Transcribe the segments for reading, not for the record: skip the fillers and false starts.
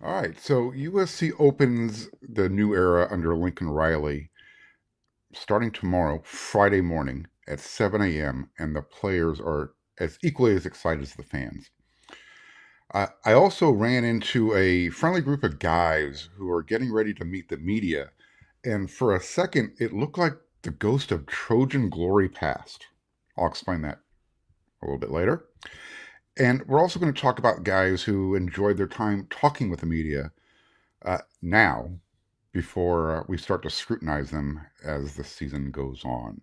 All right, so USC opens the new era under Lincoln Riley starting tomorrow, Friday morning at 7 a.m., and the players are as equally as excited as the fans. I also ran into a friendly group of guys who are getting ready to meet the media, and for a second, it looked like the ghost of Trojan glory passed. I'll explain that a little bit later. And we're also going to talk about guys who enjoyed their time talking with the media now before we start to scrutinize them as the season goes on.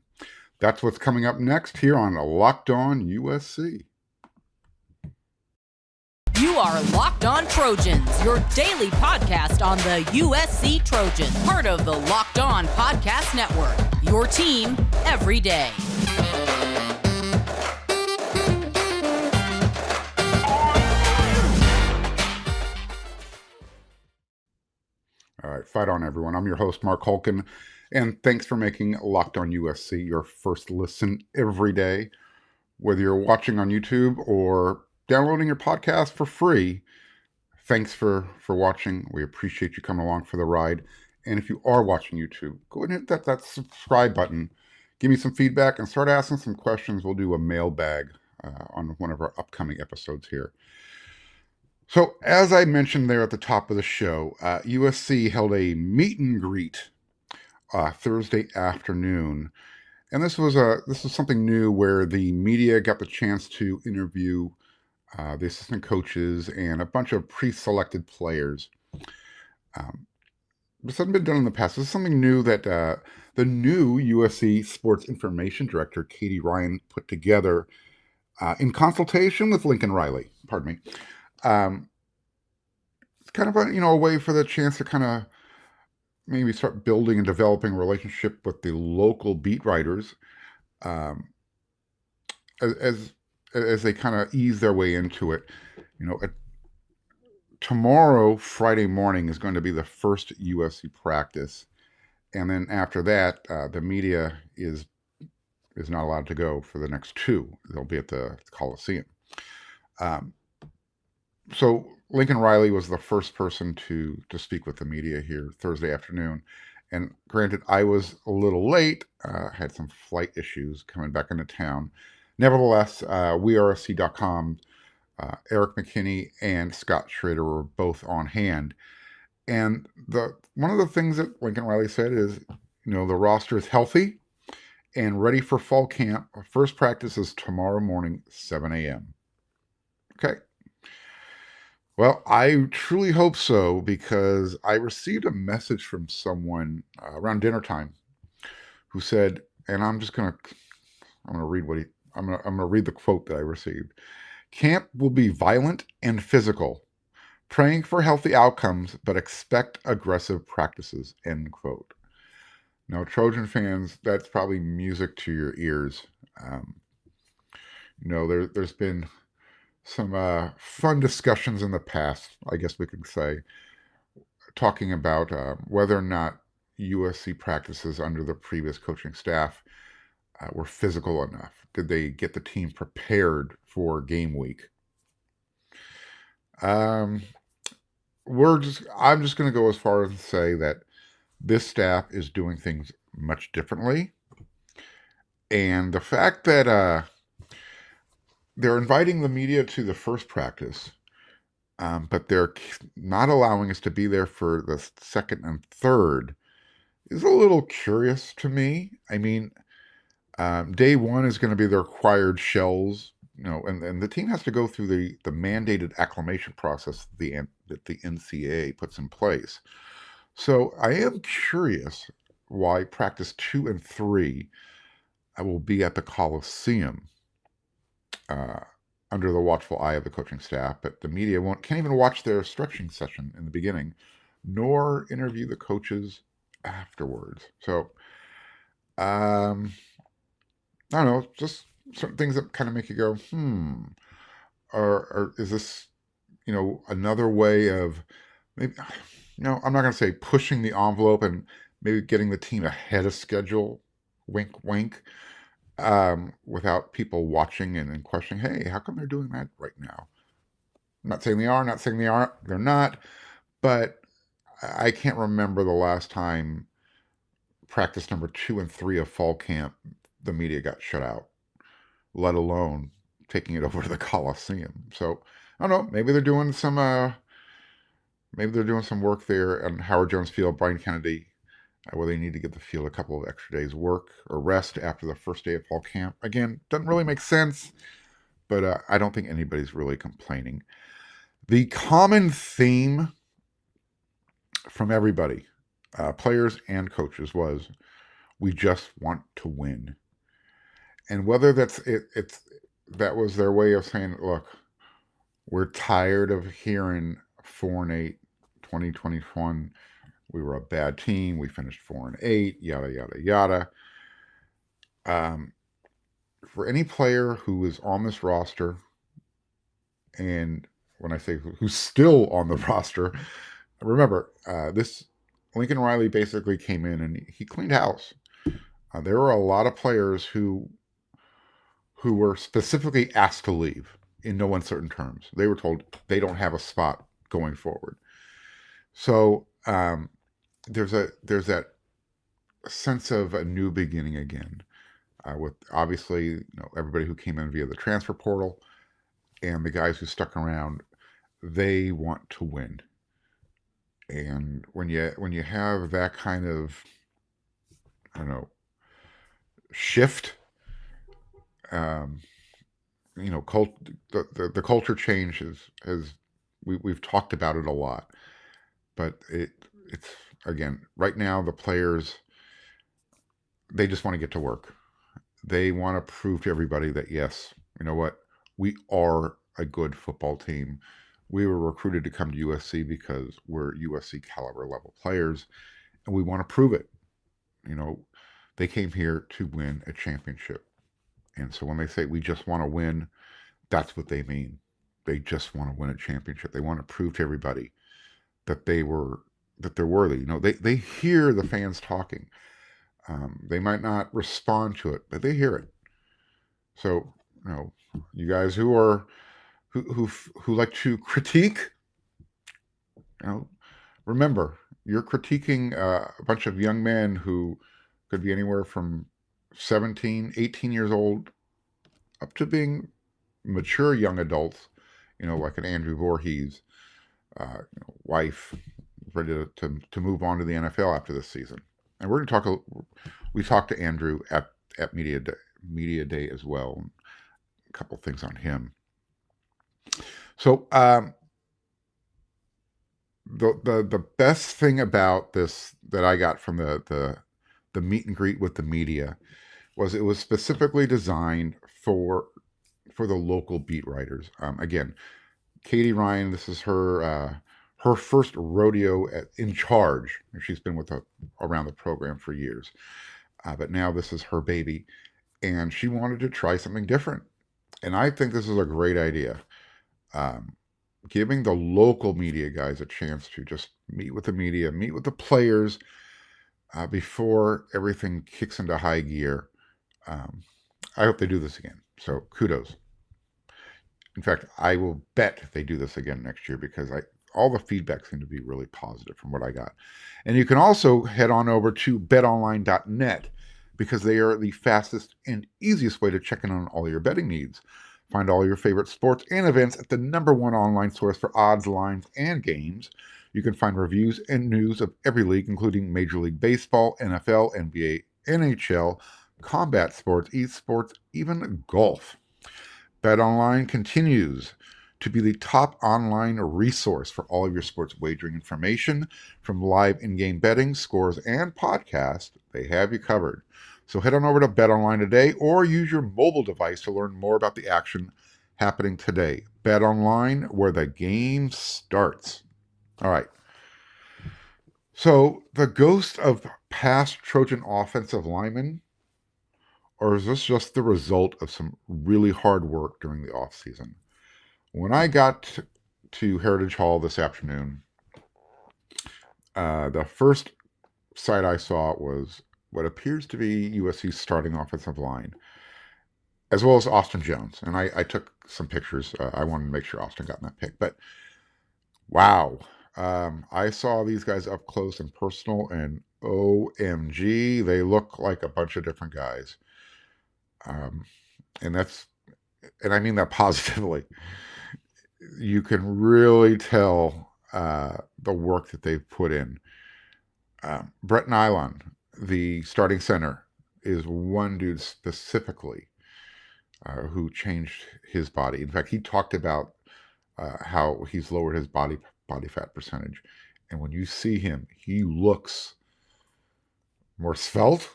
That's what's coming up next here on Locked On USC. You are Locked On Trojans, your daily podcast on the USC Trojans, part of the Locked On Podcast Network, your team every day. All right, fight on, everyone. I'm your host, Marc, and thanks for making Locked On USC your first listen every day. Whether you're watching on YouTube or downloading your podcast for free, thanks for watching. We appreciate you coming along for the ride. And if you are watching YouTube, go ahead and hit that subscribe button. Give me some feedback and start asking some questions. We'll do a mailbag on one of our upcoming episodes here. So, as I mentioned there at the top of the show, USC held a meet and greet Thursday afternoon, and this was something new where the media got the chance to interview the assistant coaches and a bunch of pre-selected players. This hadn't been done in the past. This is something new that the new USC Sports Information Director, Katie Ryan, put together in consultation with Lincoln Riley. Pardon me. It's kind of a way for the chance to kind of maybe start building and developing a relationship with the local beat writers um, as they kind of ease their way into it. Tomorrow, Friday morning, is going to be the first USC practice, and then after that, the media is not allowed to go for the next two. They'll be at the Coliseum. So Lincoln Riley was the first person to speak with the media here Thursday afternoon. And granted, I was a little late, had some flight issues coming back into town. Nevertheless, WeRSC.com, Eric McKinney and Scott Schrader were both on hand. And one of the things that Lincoln Riley said is, the roster is healthy and ready for fall camp. First practice is tomorrow morning, 7 a.m. Okay. Well, I truly hope so because I received a message from someone around dinner time who said, and I'm gonna read I'm gonna read the quote that I received. Camp will be violent and physical, praying for healthy outcomes, but expect aggressive practices. End quote. Now, Trojan fans, that's probably music to your ears. There's been some fun discussions in the past, I guess we could say, talking about whether or not USC practices under the previous coaching staff were physical enough. Did they get the team prepared for game week? I'm just going to go as far as to say that this staff is doing things much differently. And the fact that they're inviting the media to the first practice, but they're not allowing us to be there for the second and third is a little curious to me. I mean, day one is going to be the required shells, and the team has to go through the mandated acclimation process that the NCAA puts in place. So I am curious why practice 2 and 3 I will be at the Coliseum uh, under the watchful eye of the coaching staff, but the media can't even watch their stretching session in the beginning, nor interview the coaches afterwards. So, um, I don't know, just certain things that kind of make you go, or is this, another way of maybe, I'm not going to say pushing the envelope and maybe getting the team ahead of schedule, wink, wink, without people watching and questioning, hey, how come they're doing that right now? I'm not saying they are, not saying they aren't, they're not, but I can't remember the last time practice number 2 and 3 of fall camp the media got shut out, let alone taking it over to the Coliseum. So I don't know. Maybe they're doing some work there on Howard Jones Field, Brian Kennedy, where they need to give the field a couple of extra days work or rest after the first day of fall camp. Again, doesn't really make sense, but I don't think anybody's really complaining. The common theme from everybody, players and coaches, was we just want to win. And whether that's that was their way of saying, look, we're tired of hearing 4-8, 2021. We were a bad team. We finished 4-8. Yada yada yada. For any player who is on this roster, and when I say who's still on the roster, remember this Lincoln Riley basically came in and he cleaned house. There were a lot of players who were specifically asked to leave in no uncertain terms. They were told they don't have a spot going forward. So there's that sense of a new beginning again, with obviously everybody who came in via the transfer portal and the guys who stuck around. They want to win, and when you have that kind of, I don't know, shift, the culture change we've talked about it a lot, but it's again right now the players, they just want to get to work. They want to prove to everybody that yes, you know what, we are a good football team. We were recruited to come to USC because we're USC caliber level players, and we want to prove it. They came here to win a championship. And so when they say we just want to win, that's what they mean. They just want to win a championship. They want to prove to everybody that they're worthy. They hear the fans talking. They might not respond to it, but they hear it. So, you guys who like to critique, remember, you're critiquing a bunch of young men who could be anywhere from 17, 18 years old up to being mature young adults, like an Andrew Voorhees, wife, ready to move on to the NFL after this season. And we're going to we talked to Andrew at Media Day as well. A couple things on him. So the best thing about this that I got from the meet and greet with the media was it was specifically designed for the local beat writers. Again, Katie Ryan, this is her first rodeo in charge. She's been around the program for years, but now this is her baby, and she wanted to try something different. And I think this is a great idea. Giving the local media guys a chance to just meet with the media, meet with the players before everything kicks into high gear. I hope they do this again. So kudos. In fact, I will bet they do this again next year because all the feedback seemed to be really positive from what I got. And you can also head on over to betonline.net because they are the fastest and easiest way to check in on all your betting needs. Find all your favorite sports and events at the #1 online source for odds, lines, and games. You can find reviews and news of every league, including Major League Baseball, NFL, NBA, NHL, combat sports, esports, even golf. BetOnline continues to be the top online resource for all of your sports wagering information. From live in-game betting, scores, and podcasts, they have you covered. So head on over to BetOnline today or use your mobile device to learn more about the action happening today. BetOnline, where the game starts. All right. So the ghost of past Trojan offensive linemen, or is this just the result of some really hard work during the offseason? When I got to Heritage Hall this afternoon, the first sight I saw was what appears to be USC's starting offensive line, as well as Austin Jones. And I took some pictures. I wanted to make sure Austin got in that pic. But wow, I saw these guys up close and personal, and OMG, they look like a bunch of different guys. Um, and I mean that positively. You can really tell the work that they've put in. Brett Nylon, the starting center, is one dude specifically who changed his body. In fact, he talked about how he's lowered his body fat percentage, and when you see him, he looks more svelte.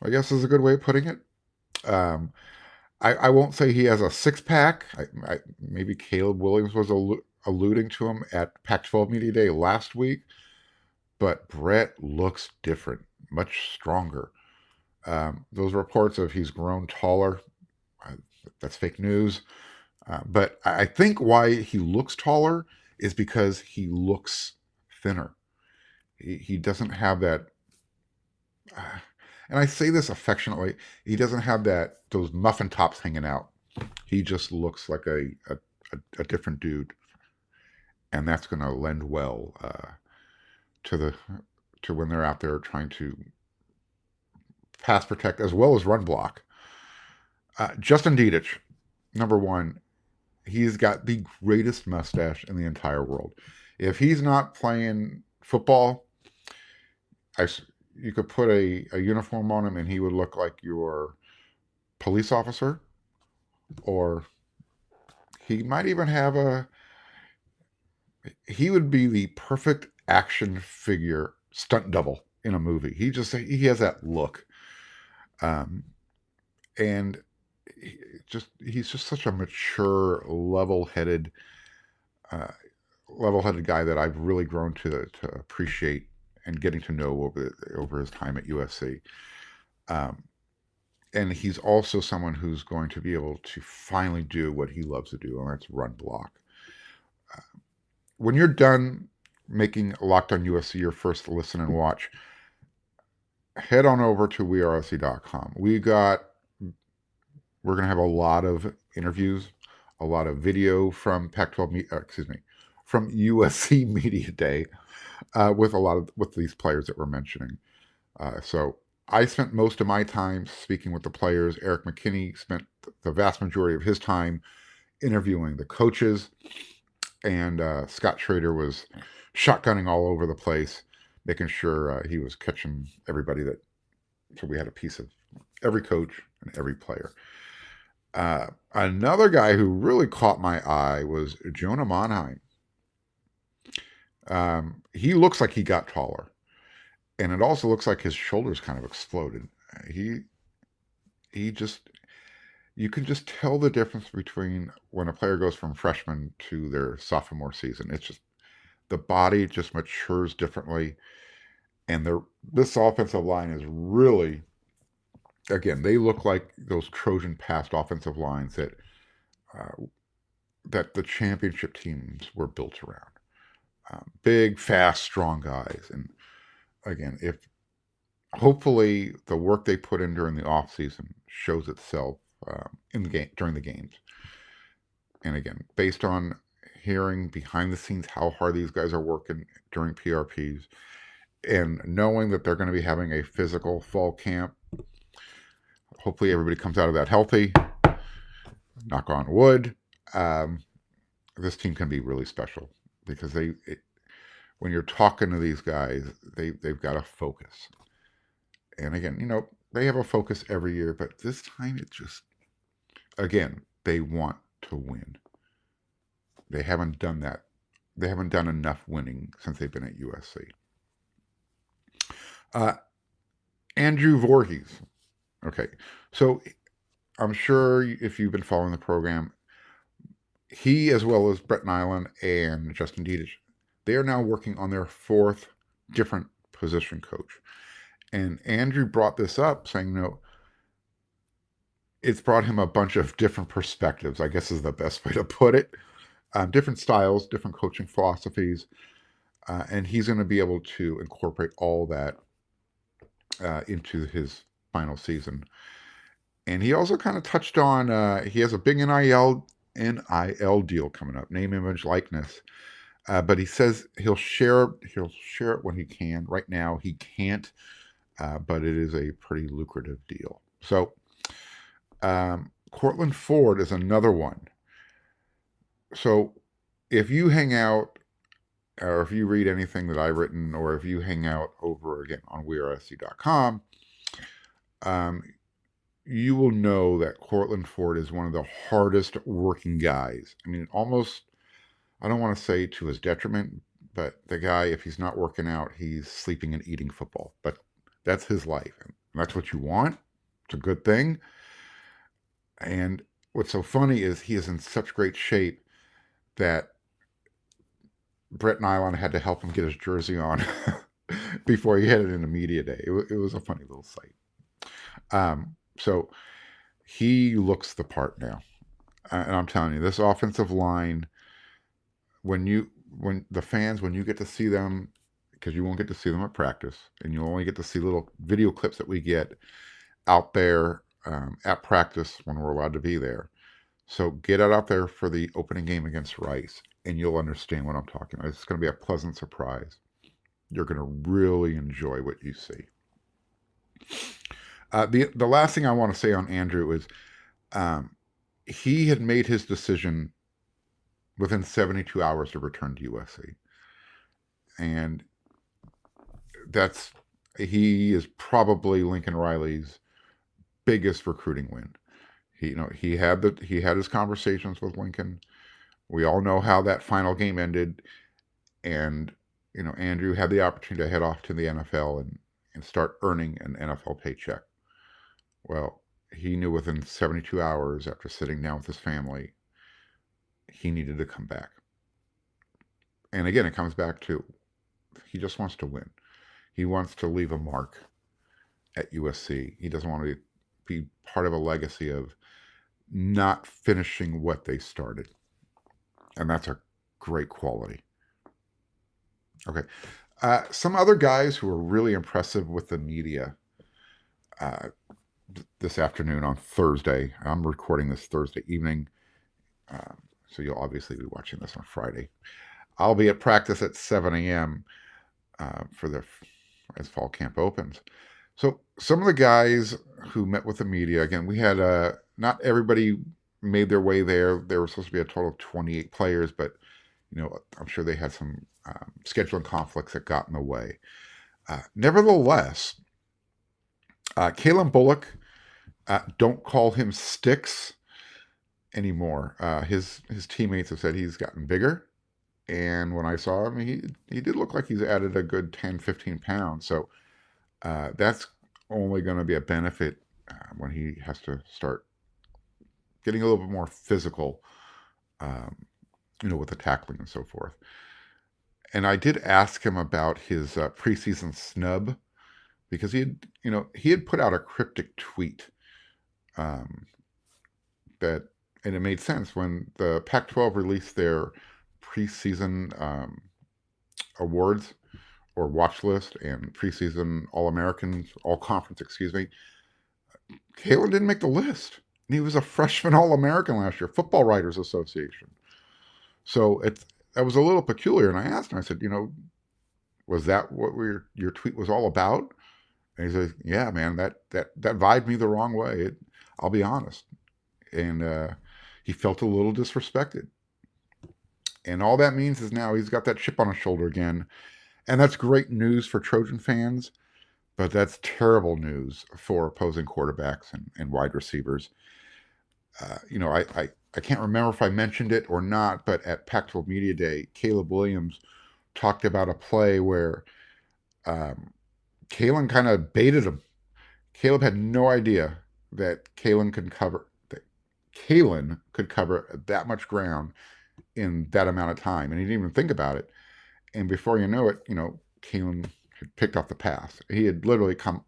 I guess is a good way of putting it. Um, I won't say he has a six pack. Maybe Caleb Williams was alluding to him at Pac-12 Media Day last week, but Brett looks different, much stronger. Those reports of he's grown taller, that's fake news. But I think why he looks taller is because he looks thinner. He doesn't have that, and I say this affectionately, he doesn't have those muffin tops hanging out. He just looks like a different dude, and that's going to lend well to when they're out there trying to pass protect as well as run block. Justin Dietich, number one, he's got the greatest mustache in the entire world. If he's not playing football, you could put a uniform on him and he would look like your police officer, or he might even have he would be the perfect action figure stunt double in a movie. He has that look. And he's just such a mature, level-headed guy that I've really grown to appreciate and getting to know over his time at USC. And he's also someone who's going to be able to finally do what he loves to do, and that's run block. When you're done making Locked on USC your first listen and watch, head on over to weareusc.com. We're going to have a lot of interviews, a lot of video from from USC Media Day with these players that we're mentioning. So I spent most of my time speaking with the players. Eric McKinney spent the vast majority of his time interviewing the coaches, and Scott Schrader was shotgunning all over the place, making sure he was catching everybody so we had a piece of every coach and every player. Another guy who really caught my eye was Jonah Monheim. He looks like he got taller, and it also looks like his shoulders kind of exploded. You can just tell the difference between when a player goes from freshman to their sophomore season. It's just the body just matures differently, and this offensive line is really, again, they look like those Trojan past offensive lines that the championship teams were built around. Big, fast, strong guys. And again, if hopefully the work they put in during the offseason shows itself during the games. And again, based on hearing behind the scenes how hard these guys are working during PRPs, and knowing that they're going to be having a physical fall camp, hopefully everybody comes out of that healthy. Knock on wood. This team can be really special because when you're talking to these guys, they've got a focus. And again, they have a focus every year, but this time again, they want to win. They haven't done that. They haven't done enough winning since they've been at USC. Andrew Voorhees. Okay, so I'm sure if you've been following the program, he, as well as Brett Nyland and Justin Dietich, they are now working on their fourth different position coach. And Andrew brought this up, saying, it's brought him a bunch of different perspectives, I guess is the best way to put it. Different styles, different coaching philosophies. And he's going to be able to incorporate all that into his final season. And he also kind of touched on, he has a big NIL deal coming up, name, image, likeness. But he says he'll share it when he can. Right now, he can't, but it is a pretty lucrative deal. So, Cortland Ford is another one. So, if you hang out, or if you read anything that I've written, or if you hang out over again on wearesc.com, um, you will know that Cortland Ford is one of the hardest working guys. I mean, almost, I don't want to say to his detriment, but the guy, if he's not working out, he's sleeping and eating football. But that's his life. And that's what you want. It's a good thing. And what's so funny is he is in such great shape that Brett Nylon had to help him get his jersey on before he headed into media day. It was a funny little sight. So he looks the part now. And I'm telling you, this offensive line, when you get to see them, because you won't get to see them at practice, and you only get to see little video clips that we get out there at practice when we're allowed to be there. So get out there for the opening game against Rice, and you'll understand what I'm talking about. It's going to be a pleasant surprise. You're going to really enjoy what you see. The last thing I want to say on Andrew is he had made his decision within 72 hours to return to USC. And he is probably Lincoln Riley's biggest recruiting win. He had his conversations with Lincoln. We all know how that final game ended, and Andrew had the opportunity to head off to the NFL and start earning an NFL paycheck. Well, he knew within 72 hours after sitting down with his family, he needed to come back. And again, it comes back to he just wants to win. He wants to leave a mark at USC. He doesn't want to be part of a legacy of not finishing what they started. And that's a great quality. Okay. Some other guys who were really impressive with the media this afternoon on Thursday. I'm recording this Thursday evening. So you'll obviously be watching this on Friday. I'll be at practice at 7 a.m. As fall camp opens. So some of the guys who met with the media, again, we had not everybody made their way there. There were supposed to be a total of 28 players, but I'm sure they had some scheduling conflicts that got in the way. Nevertheless, Kalen Bullock, don't call him Sticks anymore. His teammates have said he's gotten bigger. And when I saw him, he did look like he's added a good 10, 15 pounds. So that's only going to be a benefit when he has to start getting a little bit more physical, with the tackling and so forth. And I did ask him about his preseason snub, because he had put out a cryptic tweet and it made sense when the Pac-12 released their preseason awards or watch list and preseason All-Americans, All-Conference, Kalen didn't make the list. And he was a freshman All-American last year, Football Writers Association. So that was a little peculiar. And I asked him, I said, was that what your tweet was all about? And he said, yeah, man, that vibed me the wrong way. I'll be honest. And he felt a little disrespected. And all that means is now he's got that chip on his shoulder again. And that's great news for Trojan fans, but that's terrible news for opposing quarterbacks and wide receivers. I can't remember if I mentioned it or not, but at Pac-12 Media Day, Caleb Williams talked about a play where Kalen kind of baited him. Caleb had no idea that Kalen could cover that much ground in that amount of time, and he didn't even think about it. And before you know it, Kalen had picked off the pass. He had literally come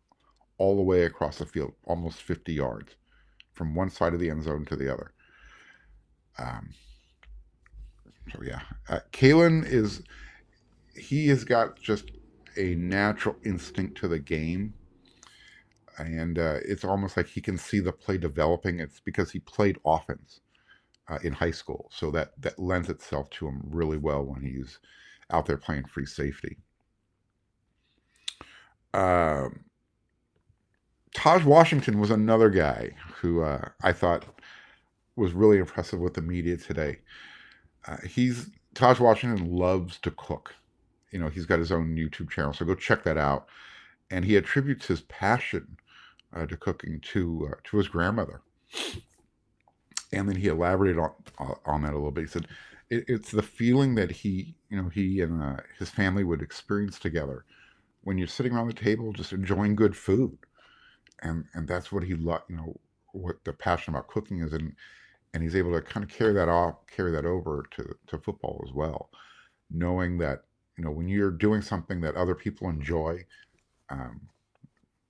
all the way across the field, almost 50 yards, from one side of the end zone to the other. Kalen has got just a natural instinct to the game. And it's almost like he can see the play developing. It's because he played offense. in high school. So that lends itself to him really well when he's out there playing free safety. Um, Taj Washington was another guy who I thought was really impressive with the media today. He's Taj Washington loves to cook. He's got his own YouTube channel, so go check that out. And he attributes his passion to cooking to his grandmother. And then he elaborated on that a little bit. He said it's the feeling that he and his family would experience together when you're sitting around the table just enjoying good food, and that's what he loved. What the passion about cooking is, and he's able to kind of carry that over to football as well, knowing that when you're doing something that other people enjoy, um,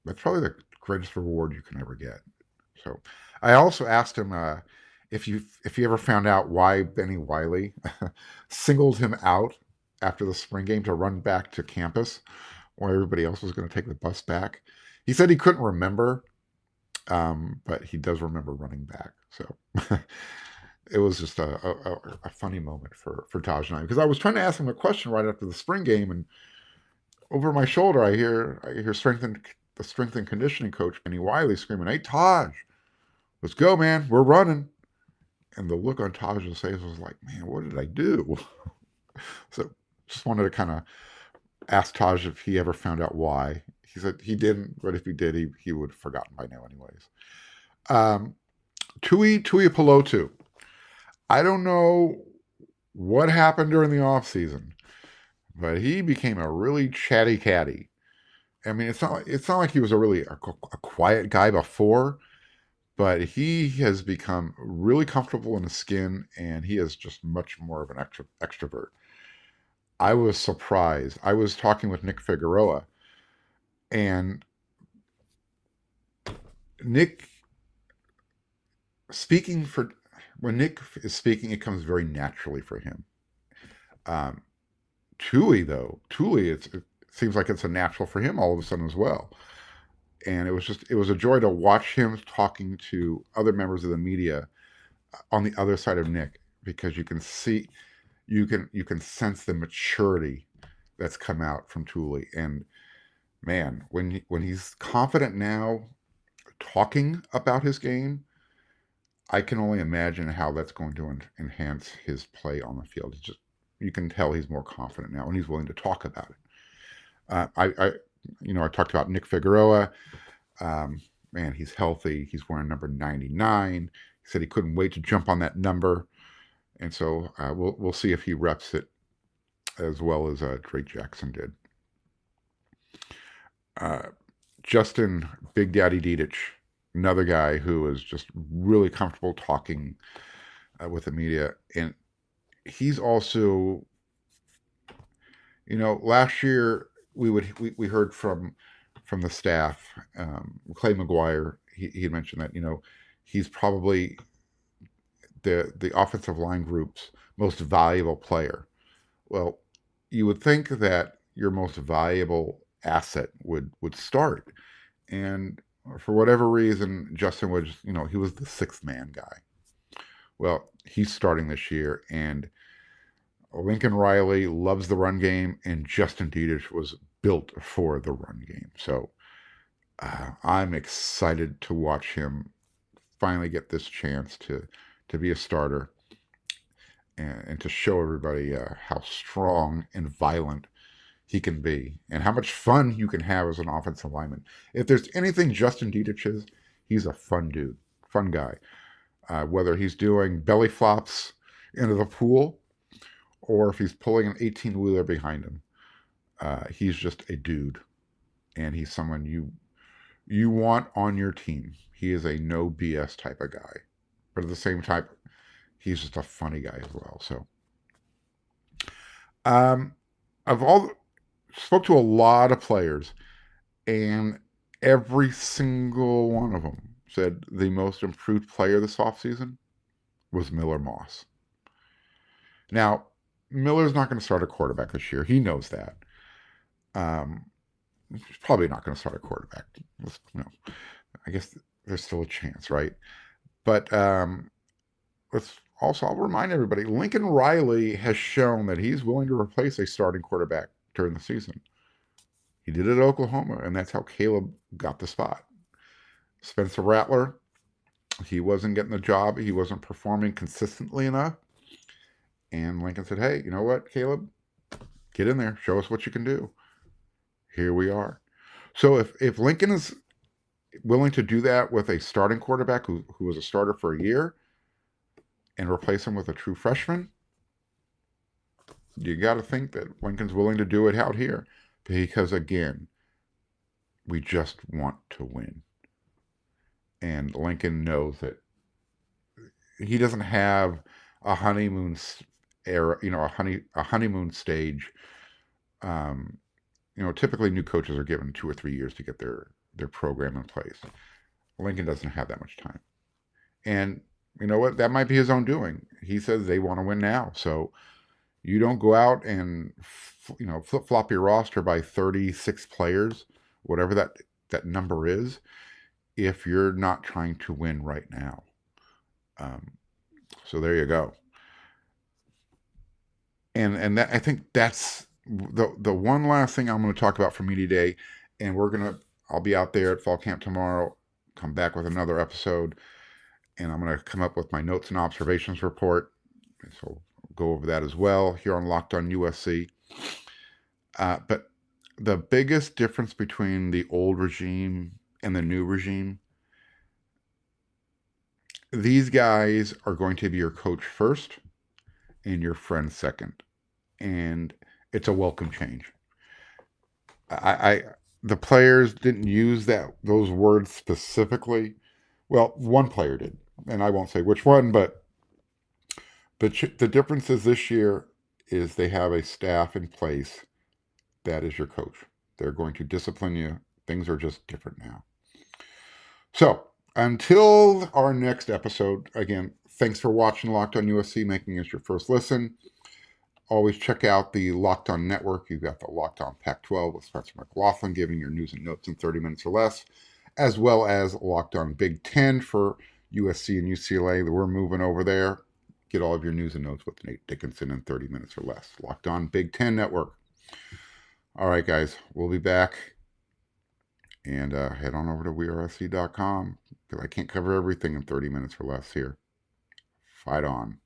that's probably the greatest reward you can ever get. So, I also asked him if he ever found out why Benny Wiley singled him out after the spring game to run back to campus, while everybody else was going to take the bus back. He said he couldn't remember, but he does remember running back. So it was just a funny moment for Taj and I, because I was trying to ask him a question right after the spring game, and over my shoulder I hear the strength and conditioning coach Benny Wiley screaming, "Hey Taj, let's go, man! We're running!" And the look on Taj's face was like, "Man, what did I do?" So just wanted to kind of ask Taj if he ever found out why. He said he didn't, but if he did, he would have forgotten by now, anyways. Tui Pelotu. I don't know what happened during the off season, but he became a really chatty catty. I mean, it's not like he was a quiet guy before, but he has become really comfortable in his skin, and he is just much more of an extrovert. I was surprised. I was talking with Nick Figueroa, and Nick when Nick is speaking, it comes very naturally for him. Um, Tuli, it seems like it's a natural for him all of a sudden as well. And it was a joy to watch him talking to other members of the media on the other side of Nick, because you can sense the maturity that's come out from Tuli. And man, when he's confident now talking about his game, I can only imagine how that's going to enhance his play on the field. You can tell he's more confident now, and he's willing to talk about it. I talked about Nick Figueroa. Man, he's healthy. He's wearing number 99. He said he couldn't wait to jump on that number, and so we'll see if he reps it as well as Drake Jackson did. Justin Big Daddy Dedich, another guy who is just really comfortable talking with the media, and he's also, last year we heard from the staff, Clay McGuire. He had mentioned that he's probably the offensive line group's most valuable player. Well, you would think that your most valuable asset would start, and for whatever reason, Justin was, he was the sixth man guy. Well, he's starting this year, and Lincoln Riley loves the run game, and Justin Dedich was built for the run game. So I'm excited to watch him finally get this chance to be a starter, and to show everybody how strong and violent he can be, and how much fun you can have as an offensive lineman. If there's anything Justin Dedich is, he's a fun dude, fun guy. Whether he's doing belly flops into the pool, or if he's pulling an 18-wheeler behind him, he's just a dude, and he's someone you want on your team. He is a no BS type of guy, but at the same time, he's just a funny guy as well. So, I've spoke to a lot of players, and every single one of them said the most improved player this offseason was Miller Moss. Now, Miller's not going to start a quarterback this year. He knows that. He's probably not going to start a quarterback. I guess there's still a chance, right? But let's also, I'll remind everybody, Lincoln Riley has shown that he's willing to replace a starting quarterback during the season. He did it at Oklahoma, and that's how Caleb got the spot. Spencer Rattler, he wasn't getting the job. He wasn't performing consistently enough. And Lincoln said, hey, you know what, Caleb? Get in there. Show us what you can do. Here we are. So if Lincoln is willing to do that with a starting quarterback who was a starter for a year and replace him with a true freshman, you got to think that Lincoln's willing to do it out here. Because, again, we just want to win. And Lincoln knows that he doesn't have a honeymoon era, a honeymoon stage. Typically new coaches are given 2 or 3 years to get their program in place. Lincoln doesn't have that much time. And you know what? That might be his own doing. He says they want to win now. So you don't go out and, flip-flop your roster by 36 players, whatever that number is, if you're not trying to win right now. So there you go. And that, I think that's the one last thing I'm going to talk about for Media Day. And I'll be out there at fall camp tomorrow, come back with another episode, and I'm going to come up with my notes and observations report. So I'll go over that as well here on Locked On USC. But the biggest difference between the old regime and the new regime, these guys are going to be your coach first and your friend second. And it's a welcome change. The players didn't use those words specifically. Well, one player did, and I won't say which one, but the difference is this year is they have a staff in place that is your coach. They're going to discipline you. Things are just different now. So until our next episode, again, thanks for watching Locked On USC, making us your first listen. Always check out the Locked On Network. You've got the Locked On Pac-12 with Spencer McLaughlin giving your news and notes in 30 minutes or less, as well as Locked On Big Ten for USC and UCLA. We're moving over there. Get all of your news and notes with Nate Dickinson in 30 minutes or less. Locked On Big Ten Network. All right, guys, we'll be back. And head on over to weareSC.com because I can't cover everything in 30 minutes or less here. Fight on.